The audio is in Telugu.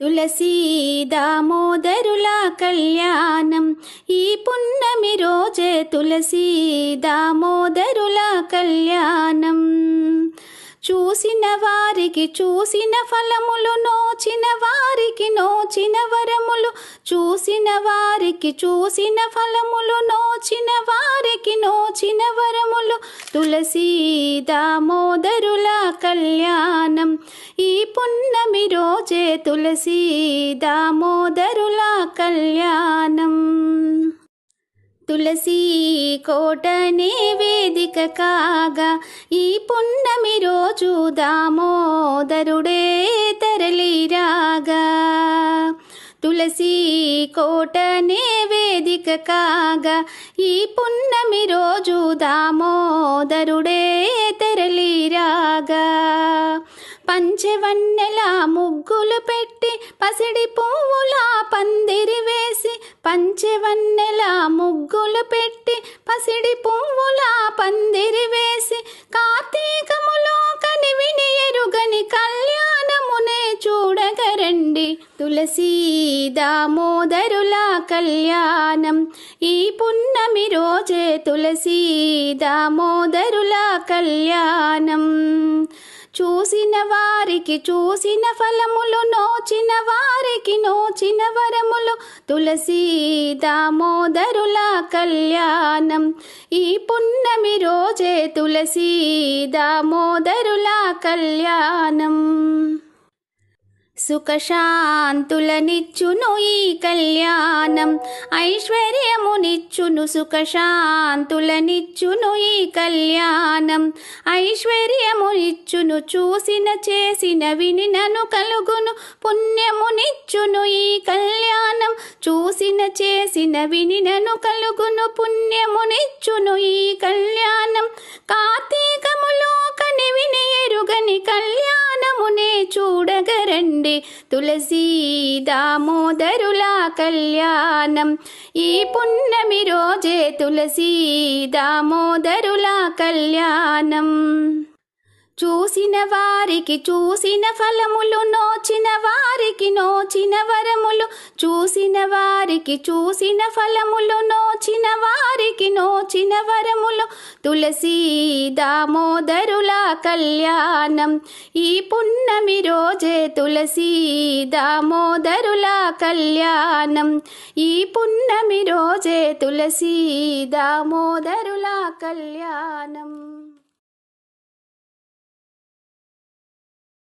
తులసీ దామోదరుల కళ్యాణం ఈ పున్నమి రోజే తులసీ దామోదరుల కళ్యాణం. చూసిన వారికి చూసిన ఫలములు, నోచిన వారికి నోచిన వరములు, చూసిన వారికి చూసిన ఫలములు, నోచిన వారికి నోచిన వరములు. తులసీ దామోదరుల కళ్యాణం ఈ పున్నమి రోజే తులసీ దామోదరుల కళ్యాణం. తులసీ కోటనే వేదిక కాగా ఈ పున్నమి రోజు దామోదరుడే తరలిరాగా. తులసీ కోటనే వేదిక కాగా ఈ పున్నమి రోజు దామోదరుడే తరలిరాగా. పంచవన్నెల ముగ్గులు పెట్టి పసిడి పువ్వుల పందిరి వేసి, పంచవన్నెల ముగ్గులు పెట్టి పసిడి పువ్వుల పందిరి వేసి, కార్తీకములో కనివిని ఎరుగని కళ్యాణమునే చూడగరండి. తులసీ దామోదరుల కళ్యాణం ఈ పున్నమి రోజే తులసీ దామోదరుల కళ్యాణం. చూసిన వారికి చూసిన ఫలములు, నోచిన వారికి నోచిన వరములు. తులసీ దామోదరుల కళ్యాణం ఈ పున్నమి రోజే తులసీ దామోదరుల కళ్యాణం. సుఖశాంతులనిచ్చును ఈ కళ్యాణం, ఐశ్వర్యమునిచ్చును సుఖశాంతులనిచ్చును ఈ కళ్యాణం. ఐశ్వర్యమునిచ్చును చూసిన చేసిన వినినను కలుగును, పుణ్యమునిచ్చును ఈ కళ్యాణం. చూసిన చేసిన వినినను కలుగును, పుణ్యమునిచ్చును ఈ కళ్యాణం. కార్తీకములో కనివిని ఎరుగని కళ్యాణమునే చూడగరండి. తులసీ దామోదరుల కళ్యాణం ఈ పున్నమి రోజే తులసీ దామోదరుల కళ్యాణం. చూసిన వారికి చూసిన ఫలములు, నోచిన వారికి నోచిన వరములు. చూసిన వారికి చూసిన ఫలములు, నోచిన వారికి నోచిన వరములు. తులసీ దామోదరుల కళ్యాణం ఈ పున్నమి రోజే తులసీ దామోదరుల కళ్యాణం. ఈ పున్నమి రోజే తులసీ దామోదరుల కళ్యాణం.